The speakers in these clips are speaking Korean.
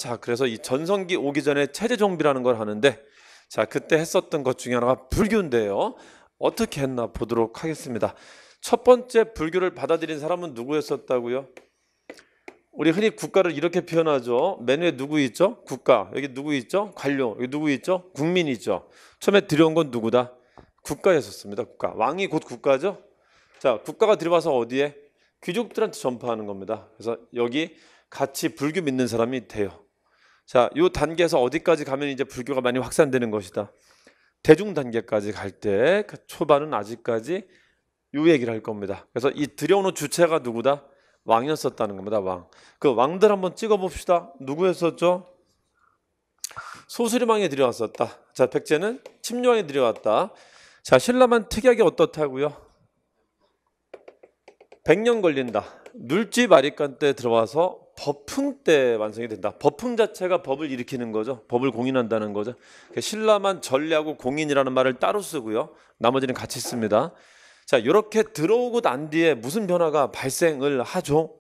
자, 그래서 이 전성기 오기 전에 체제 정비라는 걸 하는데, 자, 그때 했었던 것 중에 하나가 불교인데요. 어떻게 했나 보도록 하겠습니다. 첫 번째 불교를 받아들인 사람은 누구였었다고요? 우리 흔히 국가를 이렇게 표현하죠. 맨 위에 누구 있죠? 국가. 여기 누구 있죠? 관료. 여기 누구 있죠? 국민이 있죠. 처음에 들여온 건 누구다? 국가였었습니다. 국가. 왕이 곧 국가죠. 자, 국가가 들어와서 어디에? 귀족들한테 전파하는 겁니다. 그래서 여기 같이 불교 믿는 사람이 돼요. 자, 요 단계에서 어디까지 가면 이제 불교가 많이 확산되는 것이다. 대중 단계까지 갈 때 그 초반은 아직까지 요 얘기를 할 겁니다. 그래서 이 들여오는 주체가 누구다? 왕이었었다는 겁니다. 왕. 그 왕들 한번 찍어 봅시다. 누구였었죠? 소수림왕이 들여왔었다. 자, 백제는 침략왕이 들여왔다. 자, 신라만 특이하게 어떻다고요? 100년 걸린다. 눌지 마리간 때 들어와서 법흥 때 완성이 된다. 법흥 자체가 법을 일으키는 거죠. 법을 공인한다는 거죠. 신라만 전례하고 공인이라는 말을 따로 쓰고요. 나머지는 같이 씁니다. 자, 이렇게 들어오고 난 뒤에 무슨 변화가 발생을 하죠?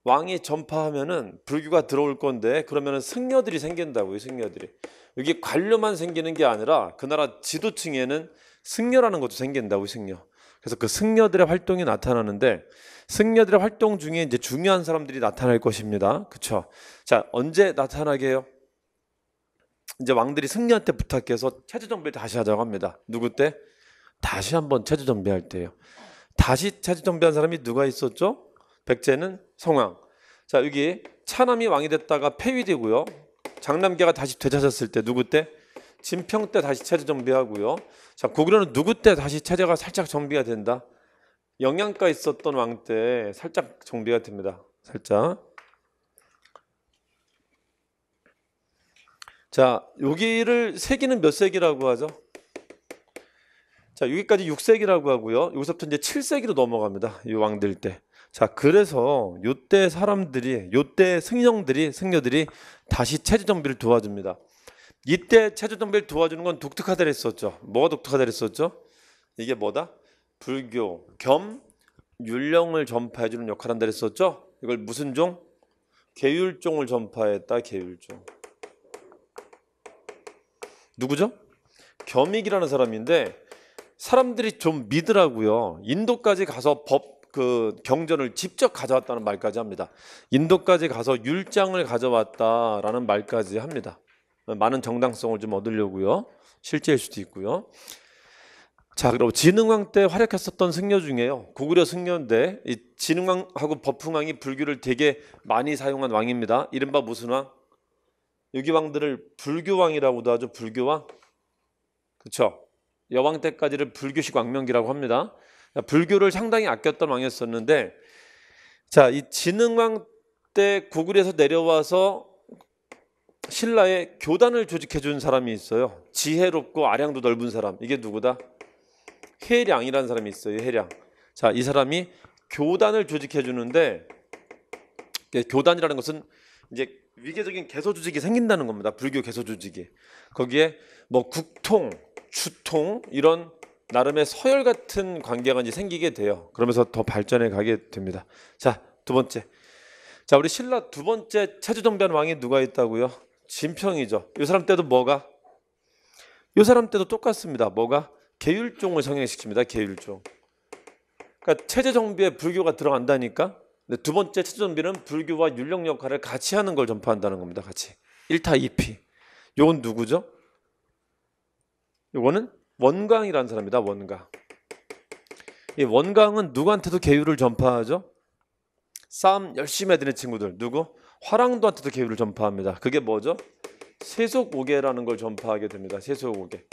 왕이 전파하면은 불교가 들어올 건데, 그러면은 승려들이 생긴다고요. 승려들이. 여기 관료만 생기는 게 아니라 그 나라 지도층에는 승려라는 것도 생긴다고요. 승려. 그래서 그 승려들의 활동이 나타나는데, 승려들의 활동 중에 이제 중요한 사람들이 나타날 것입니다. 그렇죠? 자, 언제 나타나게 해요? 이제 왕들이 승려한테 부탁해서 체제 정비를 다시 하자고 합니다. 누구 때? 다시 한번 체제 정비할 때예요. 다시 체제 정비한 사람이 누가 있었죠? 백제는 성왕. 자, 여기 차남이 왕이 됐다가 폐위되고요. 장남계가 다시 되찾았을 때 누구 때? 진평 때 다시 체제 정비하고요. 자, 고구려는 누구 때 다시 체제가 살짝 정비가 된다? 영양가 있었던 왕 때 살짝 정비가 됩니다. 살짝. 자, 여기를 세기는 몇 세기라고 하죠? 자, 여기까지 6세기라고 하고요. 여기서부터 이제 7세기로 넘어갑니다. 이 왕들 때. 자, 그래서 요때 사람들이, 요때 승려들이 다시 체제 정비를 도와줍니다. 이때 체제 정비를 도와주는 건 독특하다 그랬었죠. 뭐가 독특하다 그랬었죠? 이게 뭐다? 불교 겸 율령을 전파해주는 역할을 한다 그랬었죠. 이걸 무슨 종? 계율종을 전파했다. 계율종. 누구죠? 겸익이라는 사람인데, 사람들이 좀 믿으라고요. 인도까지 가서 경전을 직접 가져왔다는 말까지 합니다. 인도까지 가서 율장을 가져왔다라는 말까지 합니다. 많은 정당성을 좀 얻으려고요. 실제일 수도 있고요. 자, 그럼 진흥왕 때 활약했었던 승려 중에요. 고구려 승려인데, 이 진흥왕하고 법흥왕이 불교를 되게 많이 사용한 왕입니다. 이른바 무슨 왕? 여기 왕들을 불교왕이라고도 하죠. 불교왕. 그렇죠? 여왕 때까지를 불교식 왕명기라고 합니다. 불교를 상당히 아꼈던 왕이었었는데, 자, 이 진흥왕 때 고구려에서 내려와서 신라에 교단을 조직해 준 사람이 있어요. 지혜롭고 아량도 넓은 사람. 이게 누구다? 해량이라는 사람이 있어요. 해량. 자, 이 사람이 교단을 조직해 주는데, 교단이라는 것은 이제 위계적인 개소 조직이 생긴다는 겁니다. 불교 개소 조직이. 거기에 뭐 국통, 주통 이런 나름의 서열 같은 관계가 이제 생기게 돼요. 그러면서 더 발전해 가게 됩니다. 자, 두 번째. 자, 우리 신라 두 번째 체제 정비한 왕이 누가 있다고요? 진평이죠. 이 사람 때도 뭐가? 이 사람 때도 똑같습니다. 뭐가? 계율종을 성행시킵니다. 계율종. 그러니까 체제 정비에 불교가 들어간다니까. 근데 두 번째 체제 정비는 불교와 율령 역할을 같이 하는 걸 전파한다는 겁니다. 같이. 1타 2피. 요건 누구죠? 요거는 원광이라는 사람이다. 원광. 이 원광은 누구한테도 계율을 전파하죠? 싸움 열심히 해야 되는 친구들. 누구? 화랑도한테도 계율을 전파합니다. 그게 뭐죠? 세속오계라는 걸 전파하게 됩니다. 세속오계.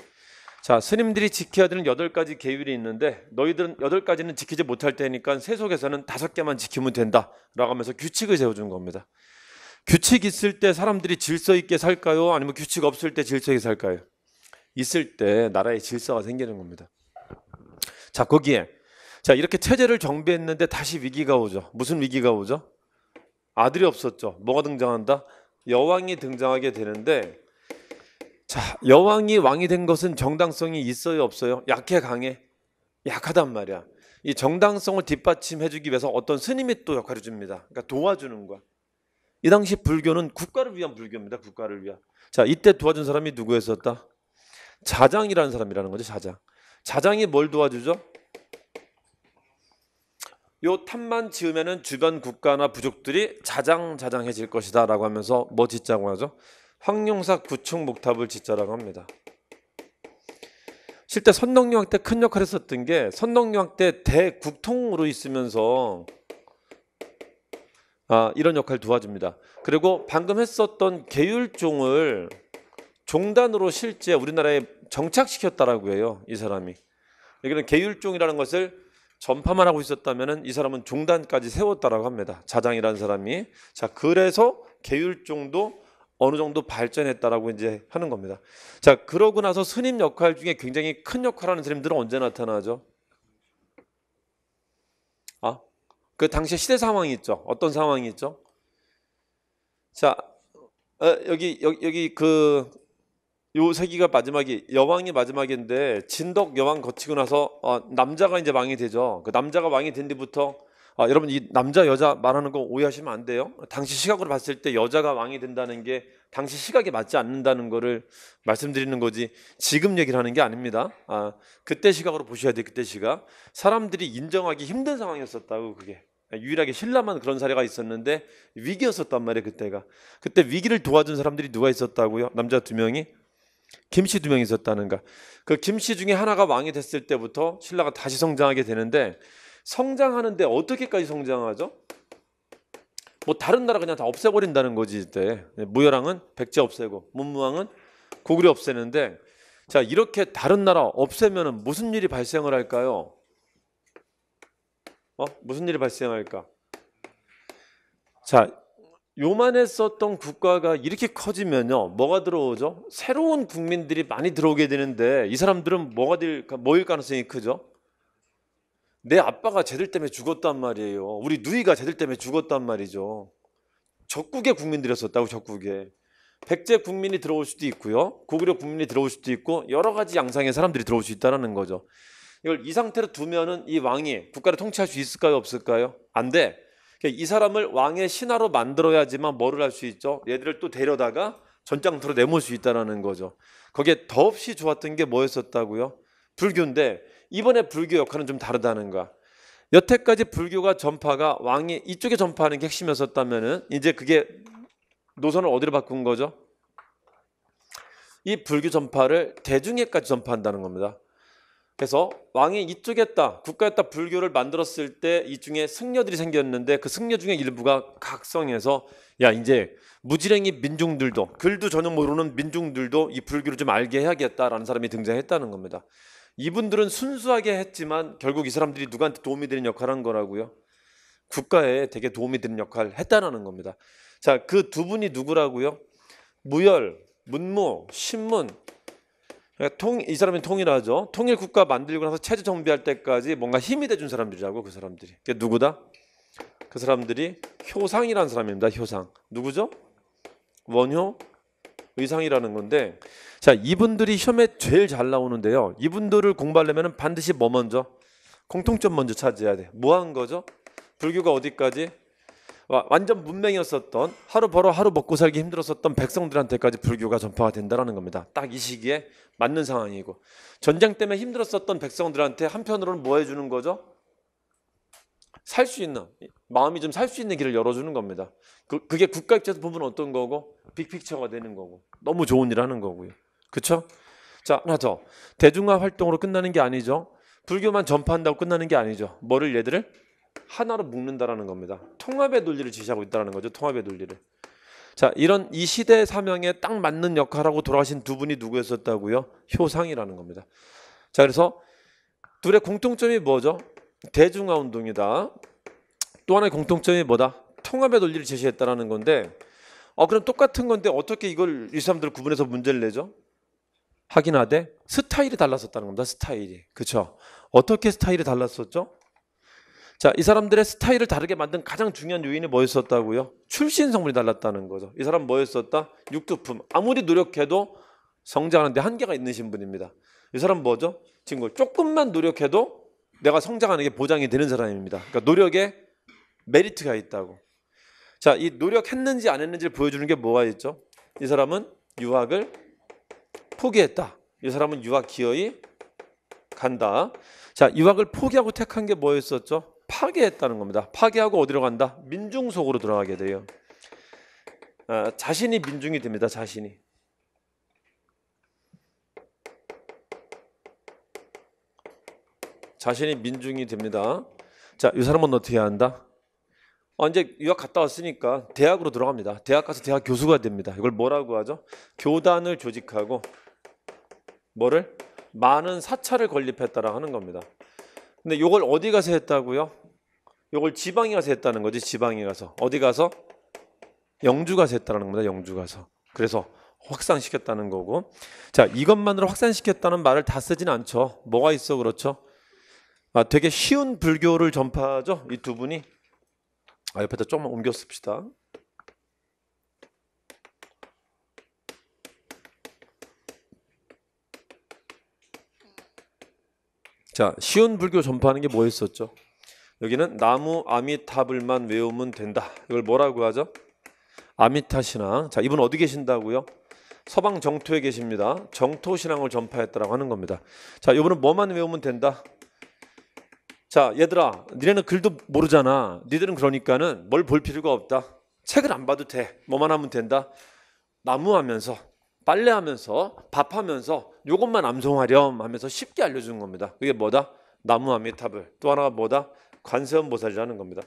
자, 스님들이 지켜야 되는 8가지 계율이 있는데, 너희들은 8가지는 지키지 못할 테니까 세속에서는 5개만 지키면 된다 라고 하면서 규칙을 세워준 겁니다. 규칙 있을 때 사람들이 질서 있게 살까요? 아니면 규칙 없을 때 질서 있게 살까요? 있을 때 나라의 질서가 생기는 겁니다. 자, 거기에 자, 이렇게 체제를 정비했는데 다시 위기가 오죠. 무슨 위기가 오죠? 아들이 없었죠. 뭐가 등장한다? 여왕이 등장하게 되는데, 자, 여왕이 왕이 된 것은 정당성이 있어요, 없어요? 약해, 강해? 약하단 말이야. 이 정당성을 뒷받침해주기 위해서 어떤 스님이 또 역할을 줍니다. 그러니까 도와주는 거야. 이 당시 불교는 국가를 위한 불교입니다. 국가를 위한. 자, 이때 도와준 사람이 누구였었다? 자장이라는 사람이라는 거죠. 자장. 자장이 뭘 도와주죠? 요 탑만 지으면은 주변 국가나 부족들이 자장자장해질 것이다 라고 하면서 뭐 짓자고 하죠? 황룡사 구층 목탑을 짓자라고 합니다. 실제 선덕여왕 때 큰 역할을 했었던 게 선덕여왕 때 대국통으로 있으면서 이런 역할을 도와줍니다. 그리고 방금 했었던 계율종을 종단으로 실제 우리나라에 정착시켰다라고 해요. 이 사람이. 여기는 계율종이라는 것을 전파만 하고 있었다면 이 사람은 종단까지 세웠다라고 합니다. 자장이라는 사람이. 자, 그래서 계율종도 어느 정도 발전했다라고 이제 하는 겁니다. 자, 그러고 나서 스님 역할 중에 굉장히 큰 역할을 하는 스님들은 언제 나타나죠? 그 당시 시대 상황이 있죠. 어떤 상황이 있죠? 자, 여기 요 세기가 마지막이 여왕이 마지막인데 진덕 여왕 거치고 나서 남자가 이제 왕이 되죠. 그 남자가 왕이 된 뒤부터 여러분 이 남자 여자 말하는 거 오해하시면 안 돼요. 당시 시각으로 봤을 때 여자가 왕이 된다는 게 당시 시각에 맞지 않는다는 거를 말씀드리는 거지 지금 얘기를 하는 게 아닙니다. 그때 시각으로 보셔야 돼요. 그때 시각. 사람들이 인정하기 힘든 상황이었었다고 그게. 유일하게 신라만 그런 사례가 있었는데 위기였었단 말이에요. 그때가. 그때 위기를 도와준 사람들이 누가 있었다고요? 남자 2명이? 김씨 2명이 있었다는가. 그 김씨 중에 하나가 왕이 됐을 때부터 신라가 다시 성장하게 되는데 성장하는데 어떻게까지 성장하죠? 뭐 다른 나라 그냥 다 없애버린다는 거지. 이때 무열왕은 백제 없애고 문무왕은 고구려 없애는데 자 이렇게 다른 나라 없애면은 무슨 일이 발생을 할까요? 무슨 일이 발생할까? 자, 요만했었던 국가가 이렇게 커지면요, 뭐가 들어오죠? 새로운 국민들이 많이 들어오게 되는데 이 사람들은 뭐일 가능성이 크죠? 내 아빠가 쟤들 때문에 죽었단 말이에요. 우리 누이가 쟤들 때문에 죽었단 말이죠. 적국의 국민들이었었다고. 적국에 백제 국민이 들어올 수도 있고요, 고구려 국민이 들어올 수도 있고 여러 가지 양상의 사람들이 들어올 수 있다는 거죠. 이걸 이 상태로 두면은 이 왕이 국가를 통치할 수 있을까요? 없을까요? 안 돼. 이 사람을 왕의 신하로 만들어야지만 뭐를 할 수 있죠? 얘들을 또 데려다가 전장터로 내몰 수 있다는 거죠. 거기에 더없이 좋았던 게 뭐였었다고요? 불교인데 이번에 불교 역할은 좀 다르다는 거야. 여태까지 불교가 전파가 왕이 이쪽에 전파하는 게 핵심이었었다면은 이제 그게 노선을 어디로 바꾼 거죠? 이 불교 전파를 대중에까지 전파한다는 겁니다. 그래서 왕이 이쪽에다 국가에다 불교를 만들었을 때 이 중에 승려들이 생겼는데 그 승려 중에 일부가 각성해서 야 이제 무지랭이 민중들도 글도 전혀 모르는 민중들도 이 불교를 좀 알게 해야겠다라는 사람이 등장했다는 겁니다. 이분들은 순수하게 했지만 결국 이 사람들이 누구한테 도움이 되는 역할을 한 거라고요? 국가에 되게 도움이 되는 역할을 했다는 겁니다. 자, 그 두 분이 누구라고요? 무열, 문무, 신문. 이 사람이 통일하죠. 통일국가 만들고 나서 체제 정비할 때까지 뭔가 힘이 돼준 사람들이라고. 그 사람들이. 그게 누구다? 그 사람들이 효상이라는 사람입니다. 효상. 누구죠? 원효 의상이라는 건데, 자 이분들이 시험에 제일 잘 나오는데요. 이분들을 공부하려면 반드시 뭐 먼저? 공통점 먼저 찾아야 돼. 뭐 한 거죠? 불교가 어디까지? 완전 문맹이었었던, 하루 벌어 하루 먹고 살기 힘들었었던 백성들한테까지 불교가 전파가 된다는 겁니다. 딱 이 시기에 맞는 상황이고, 전쟁 때문에 힘들었었던 백성들한테 한편으로는 뭐 해주는 거죠? 살 수 있는, 마음이 좀 살 수 있는 길을 열어주는 겁니다. 그게 국가 입장에서 보면 어떤 거고? 빅픽처가 되는 거고, 너무 좋은 일 하는 거고요. 그쵸? 자, 하나 더. 대중화 활동으로 끝나는 게 아니죠. 불교만 전파한다고 끝나는 게 아니죠. 뭐를 얘들을? 하나로 묶는다라는 겁니다. 통합의 논리를 지시하고 있다는 거죠. 통합의 논리를. 자, 이런 이 시대 사명에 딱 맞는 역할하고 돌아가신 두 분이 누구였었다고요? 효상이라는 겁니다. 자, 그래서 둘의 공통점이 뭐죠? 대중화 운동이다. 또 하나의 공통점이 뭐다? 통합의 논리를 제시했다는 건데, 그럼 똑같은 건데 어떻게 이걸 이 사람들 구분해서 문제를 내죠? 확인하되 스타일이 달랐었다는 겁니다. 스타일이. 그렇죠? 어떻게 스타일이 달랐었죠? 자, 이 사람들의 스타일을 다르게 만든 가장 중요한 요인이 뭐였었다고요? 출신 성분이 달랐다는 거죠. 이 사람 뭐였었다? 육두품. 아무리 노력해도 성장하는데 한계가 있는 신분입니다. 이 사람 뭐죠? 지금 조금만 노력해도 내가 성장하는 게 보장이 되는 사람입니다. 그러니까 노력에 메리트가 있다고. 자, 이 노력했는지 안 했는지를 보여주는 게 뭐가 있죠? 이 사람은 유학을 포기했다. 이 사람은 유학 기어이 간다. 자, 유학을 포기하고 택한 게 뭐였었죠? 파괴했다는 겁니다. 파괴하고 어디로 간다? 민중 속으로 들어가게 돼요. 자신이 민중이 됩니다. 자신이 민중이 됩니다. 자, 이 사람은 어떻게 해야 한다? 이제 유학 갔다 왔으니까 대학으로 들어갑니다. 대학 가서 대학 교수가 됩니다. 이걸 뭐라고 하죠? 교단을 조직하고 뭐를? 많은 사찰을 건립했다라고 하는 겁니다. 근데 이걸 어디 가서 했다고요? 이걸 지방에 가서 했다는 거지. 지방에 가서. 어디 가서? 영주 가서 했다는 겁니다. 영주 가서. 그래서 확산시켰다는 거고. 자, 이것만으로 확산시켰다는 말을 다 쓰진 않죠. 뭐가 있어 그렇죠? 되게 쉬운 불교를 전파하죠. 이 두 분이. 옆에다 조금만 옮겨 씁시다. 자, 쉬운 불교 전파하는 게 뭐였었죠? 여기는 나무 아미타불만 외우면 된다. 이걸 뭐라고 하죠? 아미타신앙. 자, 이분 어디 계신다고요? 서방 정토에 계십니다. 정토신앙을 전파했다라고 하는 겁니다. 자, 이분은 뭐만 외우면 된다? 자, 얘들아, 니네는 글도 모르잖아. 니들은 그러니까는 뭘 볼 필요가 없다. 책을 안 봐도 돼. 뭐만 하면 된다. 나무하면서, 빨래하면서, 밥하면서 요것만 암송하렴 하면서 쉽게 알려주는 겁니다. 그게 뭐다? 나무 아미타불. 또 하나가 뭐다? 관세음 보살이라는 겁니다.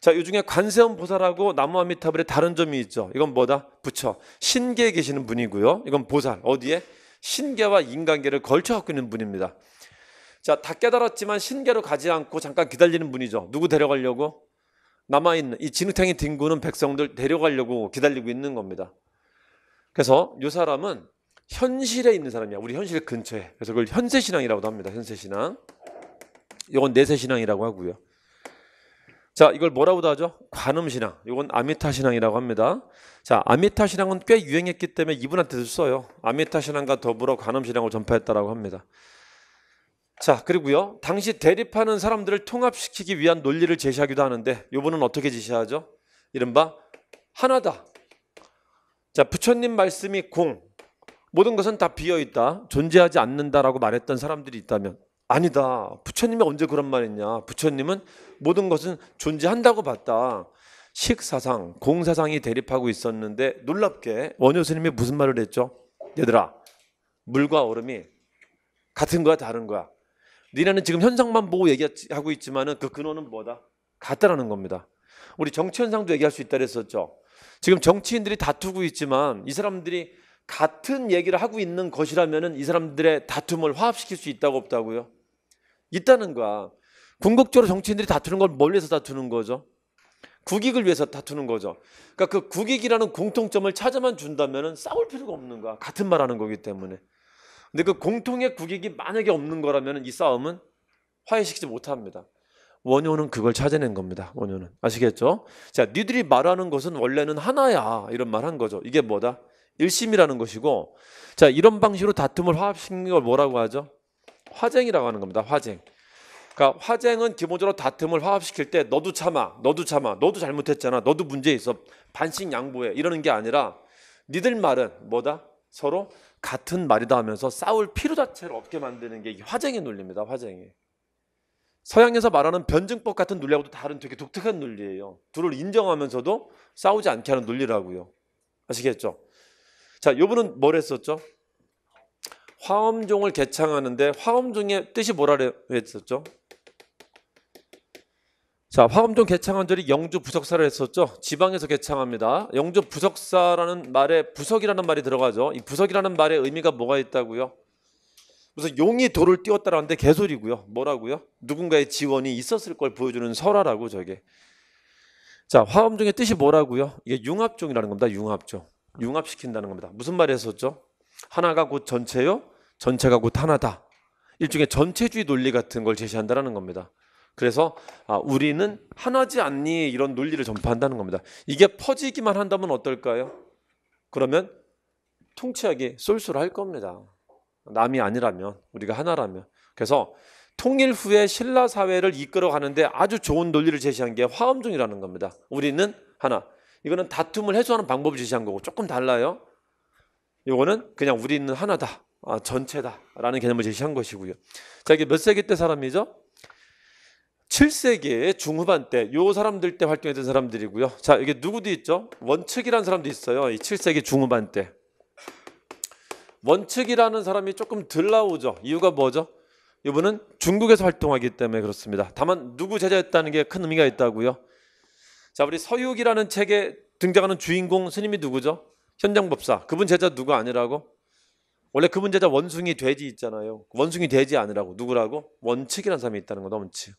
자, 이 중에 관세음 보살하고 나무 아미타불의 다른 점이 있죠. 이건 뭐다? 부처. 신계에 계시는 분이고요. 이건 보살. 어디에? 신계와 인간계를 걸쳐 갖고 있는 분입니다. 자, 다 깨달았지만 신계로 가지 않고 잠깐 기다리는 분이죠. 누구 데려가려고? 남아있는 이 진흙탕에 뒹구는 백성들 데려가려고 기다리고 있는 겁니다. 그래서 이 사람은 현실에 있는 사람이야. 우리 현실 근처에. 그래서 그걸 현세신앙이라고도 합니다. 현세신앙. 이건 내세신앙이라고 하고요. 자, 이걸 뭐라고도 하죠? 관음신앙. 이건 아미타신앙이라고 합니다. 자, 아미타신앙은 꽤 유행했기 때문에 이분한테도 써요. 아미타신앙과 더불어 관음신앙을 전파했다라고 합니다. 자, 그리고요, 당시 대립하는 사람들을 통합시키기 위한 논리를 제시하기도 하는데 이분은 어떻게 제시하죠? 이른바 하나다. 자, 부처님 말씀이 공, 모든 것은 다 비어있다, 존재하지 않는다라고 말했던 사람들이 있다면 아니다. 부처님이 언제 그런 말 했냐? 부처님은 모든 것은 존재한다고 봤다. 식사상, 공사상이 대립하고 있었는데 놀랍게 원효 스님이 무슨 말을 했죠? 얘들아, 물과 얼음이 같은 거야 다른 거야? 니네는 지금 현상만 보고 얘기하고 있지만은 그 근원은 뭐다? 같다라는 겁니다. 우리 정치 현상도 얘기할 수 있다 그랬었죠. 지금 정치인들이 다투고 있지만 이 사람들이 같은 얘기를 하고 있는 것이라면은 이 사람들의 다툼을 화합시킬 수 있다고 없다고요? 있다는 거야. 궁극적으로 정치인들이 다투는 걸 뭘 위해서 다투는 거죠? 국익을 위해서 다투는 거죠. 그러니까 그 국익이라는 공통점을 찾아만 준다면은 싸울 필요가 없는 거야. 같은 말 하는 거기 때문에. 근데 그 공통의 국익이 만약에 없는 거라면 이 싸움은 화해시키지 못합니다. 원효는 그걸 찾아낸 겁니다. 원효는. 아시겠죠? 자, 니들이 말하는 것은 원래는 하나야. 이런 말 한 거죠. 이게 뭐다? 일심이라는 것이고, 자, 이런 방식으로 다툼을 화합시키는 걸 뭐라고 하죠? 화쟁이라고 하는 겁니다. 화쟁. 그러니까 화쟁은 기본적으로 다툼을 화합시킬 때 너도 참아, 너도 잘못했잖아, 너도 문제 있어, 반씩 양보해 이러는 게 아니라 니들 말은 뭐다? 서로 같은 말이다 하면서 싸울 필요 자체를 없게 만드는 게 이게 화쟁의 논리입니다. 화쟁이. 서양에서 말하는 변증법 같은 논리하고도 다른 되게 독특한 논리예요. 둘을 인정하면서도 싸우지 않게 하는 논리라고요. 아시겠죠? 자, 이분은 뭘 했었죠? 화엄종을 개창하는데 화엄종의 뜻이 뭐라 했었죠? 자, 화엄종 개창한 절이 영주 부석사를 했었죠. 지방에서 개창합니다. 영주 부석사라는 말에 부석이라는 말이 들어가죠. 이 부석이라는 말의 의미가 뭐가 있다고요? 무슨 용이 돌을 띄웠다라는데 개소리고요. 뭐라고요? 누군가의 지원이 있었을 걸 보여주는 설화라고 저게. 자, 화엄종의 뜻이 뭐라고요? 이게 융합종이라는 겁니다. 융합종. 융합시킨다는 겁니다. 무슨 말이 했었죠? 하나가 곧 전체요, 전체가 곧 하나다. 일종의 전체주의 논리 같은 걸 제시한다는 겁니다. 그래서 우리는 하나지 않니? 이런 논리를 전파한다는 겁니다. 이게 퍼지기만 한다면 어떨까요? 그러면 통치하기 쏠쏠할 겁니다. 남이 아니라면, 우리가 하나라면. 그래서 통일 후에 신라 사회를 이끌어가는데 아주 좋은 논리를 제시한 게 화엄종이라는 겁니다. 우리는 하나. 이거는 다툼을 해소하는 방법을 제시한 거고 조금 달라요. 이거는 그냥 우리는 하나다, 전체다라는 개념을 제시한 것이고요. 자, 이게 몇 세기 때 사람이죠? 7세기 중후반 때 요 사람들 때 활동했던 사람들이고요. 자, 이게 누구도 있죠? 원측이라는 사람도 있어요. 이 7세기 중후반 때. 원측이라는 사람이 조금 덜 나오죠. 이유가 뭐죠? 이분은 중국에서 활동하기 때문에 그렇습니다. 다만 누구 제자였다는 게 큰 의미가 있다고요. 자, 우리 서유기라는 책에 등장하는 주인공 스님이 누구죠? 현장법사. 그분 제자 누구 아니라고? 원래 그분 제자 원숭이 돼지 있잖아요. 원숭이 돼지 아니라고. 누구라고? 원측이라는 사람이 있다는 거다. 원측.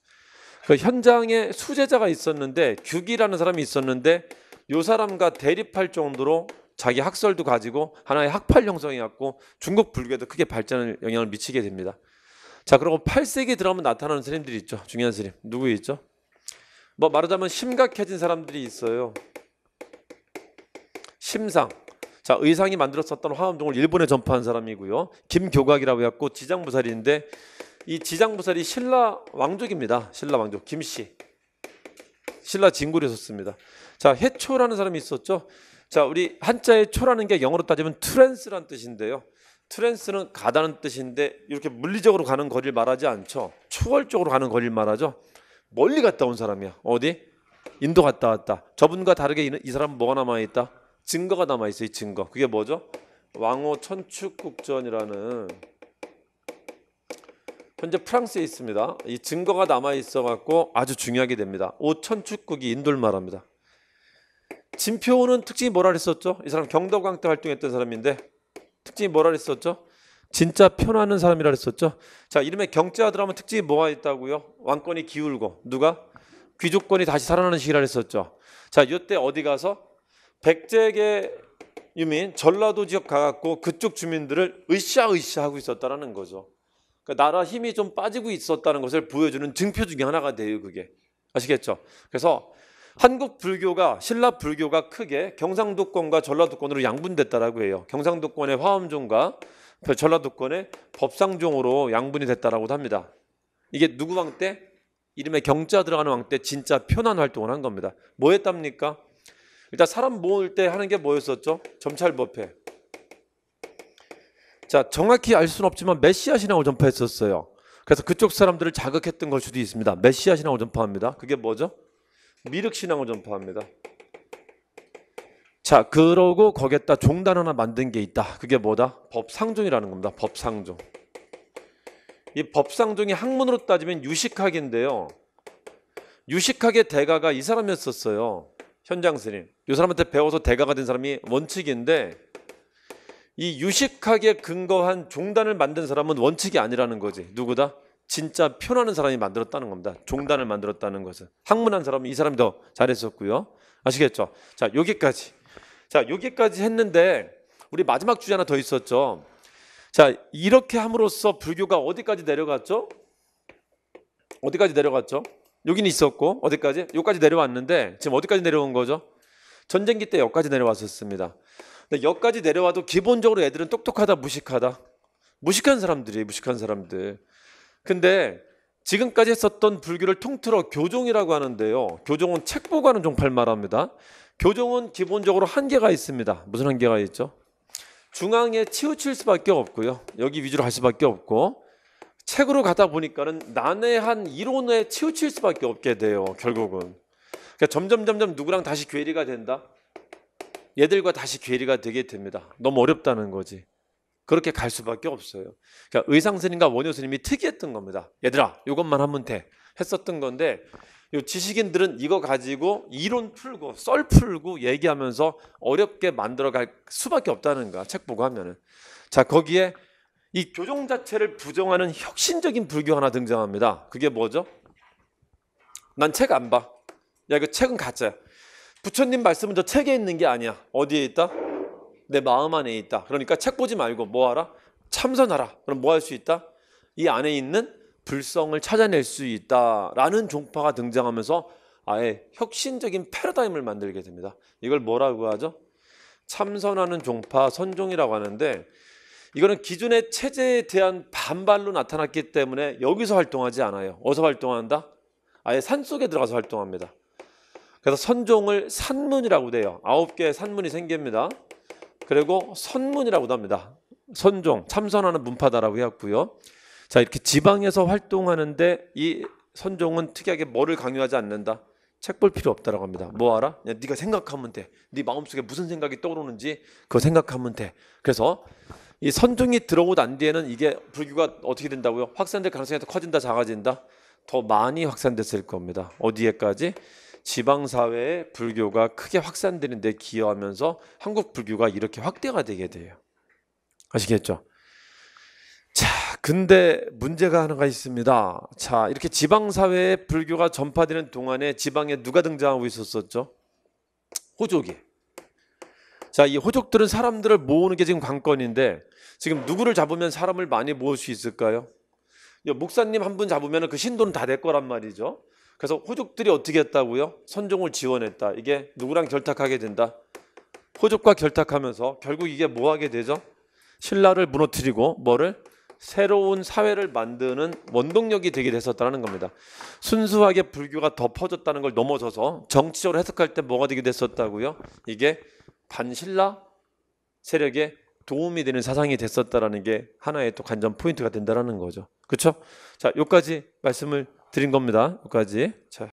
그 현장에 수제자가 있었는데, 규기라는 사람이 있었는데 이 사람과 대립할 정도로 자기 학설도 가지고 하나의 학派 형성이 갖고 중국 불교에도 크게 발전을 영향을 미치게 됩니다. 자, 그리고 8세기 들어가면 나타나는 스님들이 있죠. 중요한 스님. 누구 있죠? 뭐 말하자면 심각해진 사람들이 있어요. 심상. 자, 의상이 만들었었던 화엄종을 일본에 전파한 사람이고요. 김교각이라고 해갖고 지장부살인데, 이 지장부살이 신라 왕족입니다. 신라 왕족 김씨. 신라 진골에 섰습니다. 자, 해초라는 사람이 있었죠. 자, 우리 한자의 초라는 게 영어로 따지면 트랜스라는 뜻인데요. 트랜스는 가다는 뜻인데 이렇게 물리적으로 가는 거리를 말하지 않죠. 초월적으로 가는 거리를 말하죠. 멀리 갔다 온 사람이야. 어디? 인도 갔다 왔다. 저분과 다르게 이 사람은 뭐가 남아있다? 증거가 남아있어요. 이 증거. 그게 뭐죠? 왕호 천축국전이라는, 현재 프랑스에 있습니다. 이 증거가 남아있어 갖고 아주 중요하게 됩니다. 오천축국이 인도를 말합니다. 진표는 특징이 뭐라 그랬었죠? 이 사람 경덕왕 때 활동했던 사람인데 특징이 뭐라 그랬었죠? 진짜 편하는 사람이라 그랬었죠. 자, 이름에 경자가 들어가면 특징이 뭐가 있다고요? 왕권이 기울고 누가? 귀족권이 다시 살아나는 시기라 그랬었죠. 자, 이때 어디 가서 백제계 유민 전라도 지역 가갖고 그쪽 주민들을 으쌰으쌰 하고 있었다라는 거죠. 그러니까 나라 힘이 좀 빠지고 있었다는 것을 보여주는 증표 중에 하나가 돼요. 그게 아시겠죠? 그래서 한국 불교가, 신라 불교가 크게 경상도권과 전라도권으로 양분됐다라고 해요. 경상도권의 화엄종과 전라도권의 법상종으로 양분이 됐다라고도 합니다. 이게 누구 왕 때? 이름에 경자 들어가는 왕 때 진짜 편한 활동을 한 겁니다. 뭐 했답니까? 일단 사람 모을 때 하는 게 뭐였었죠? 점찰법회. 자, 정확히 알 수는 없지만 메시아 신앙을 전파했었어요. 그래서 그쪽 사람들을 자극했던 걸 수도 있습니다. 메시아 신앙을 전파합니다. 그게 뭐죠? 미륵 신앙을 전파합니다. 자, 그러고 거기에다 종단 하나 만든 게 있다. 그게 뭐다? 법상종이라는 겁니다. 법상종. 이 법상종이 학문으로 따지면 유식학인데요. 유식학의 대가가 이 사람이었었어요. 현장스님. 이 사람한테 배워서 대가가 된 사람이 원칙인데, 이 유식학에 근거한 종단을 만든 사람은 원칙이 아니라는 거지. 누구다? 진짜 편하는 사람이 만들었다는 겁니다. 종단을 만들었다는 것은. 학문한 사람은 이 사람이 더 잘했었고요. 아시겠죠? 자, 여기까지. 자, 여기까지 했는데 우리 마지막 주제 하나 더 있었죠. 자, 이렇게 함으로써 불교가 어디까지 내려갔죠? 어디까지 내려갔죠? 여기는 있었고 어디까지? 여기까지 내려왔는데 지금 어디까지 내려온 거죠? 전쟁기 때 여기까지 내려왔었습니다. 근데 여기까지 내려와도 기본적으로 애들은 똑똑하다, 무식하다? 무식한 사람들이에요. 무식한 사람들. 근데 지금까지 했었던 불교를 통틀어 교종이라고 하는데요. 교종은 책 보고 하는 종파를 말합니다. 교종은 기본적으로 한계가 있습니다. 무슨 한계가 있죠? 중앙에 치우칠 수밖에 없고요. 여기 위주로 갈 수밖에 없고, 책으로 가다 보니까는 난해한 이론에 치우칠 수밖에 없게 돼요. 결국은. 그러니까 점점 누구랑 다시 괴리가 된다? 얘들과 다시 괴리가 되게 됩니다. 너무 어렵다는 거지. 그렇게 갈 수밖에 없어요. 그러니까 의상스님과 원효스님이 특이했던 겁니다. 얘들아, 이것만 하면 돼 했었던 건데, 이 지식인들은 이거 가지고 이론 풀고 썰 풀고 얘기하면서 어렵게 만들어갈 수밖에 없다는 거야. 책 보고 하면은. 자, 거기에 이 교종 자체를 부정하는 혁신적인 불교 하나 등장합니다. 그게 뭐죠? 난 책 안 봐. 야, 이거 책은 가짜야. 부처님 말씀은 저 책에 있는 게 아니야. 어디에 있다? 내 마음 안에 있다. 그러니까 책 보지 말고 뭐 하라? 참선하라. 그럼 뭐 할 수 있다? 이 안에 있는 불성을 찾아낼 수 있다라는 종파가 등장하면서 아예 혁신적인 패러다임을 만들게 됩니다. 이걸 뭐라고 하죠? 참선하는 종파, 선종이라고 하는데, 이거는 기존의 체제에 대한 반발로 나타났기 때문에 여기서 활동하지 않아요. 어디서 활동한다? 아예 산속에 들어가서 활동합니다. 그래서 선종을 산문이라고 돼요. 9개의 산문이 생깁니다. 그리고 선문이라고도 합니다. 선종, 참선하는 문파다라고 해왔고요. 자, 이렇게 지방에서 활동하는데 이 선종은 특이하게 뭐를 강요하지 않는다. 책 볼 필요 없다라고 합니다. 뭐 알아? 그냥 네가 생각하면 돼. 네 마음속에 무슨 생각이 떠오르는지 그거 생각하면 돼. 그래서 이 선종이 들어오고 난 뒤에는 이게 불교가 어떻게 된다고요? 확산될 가능성이 더 커진다, 작아진다? 더 많이 확산됐을 겁니다. 어디에까지? 지방사회에 불교가 크게 확산되는 데 기여하면서 한국 불교가 이렇게 확대가 되게 돼요. 아시겠죠? 자, 근데 문제가 하나가 있습니다. 자, 이렇게 지방사회에 불교가 전파되는 동안에 지방에 누가 등장하고 있었었죠? 호족이. 자, 이 호족들은 사람들을 모으는 게 지금 관건인데 지금 누구를 잡으면 사람을 많이 모을 수 있을까요? 목사님 한 분 잡으면 그 신도는 다 될 거란 말이죠. 그래서 호족들이 어떻게 했다고요? 선종을 지원했다. 이게 누구랑 결탁하게 된다? 호족과 결탁하면서 결국 이게 뭐 하게 되죠? 신라를 무너뜨리고 뭐를? 새로운 사회를 만드는 원동력이 되게 됐었다는 겁니다. 순수하게 불교가 더 퍼졌다는 걸 넘어서서 정치적으로 해석할 때 뭐가 되게 됐었다고요? 이게 반신라 세력에 도움이 되는 사상이 됐었다라는 게 하나의 또 관전 포인트가 된다라는 거죠. 그렇죠? 자, 여기까지 말씀을 드린 겁니다. 여기까지. 자.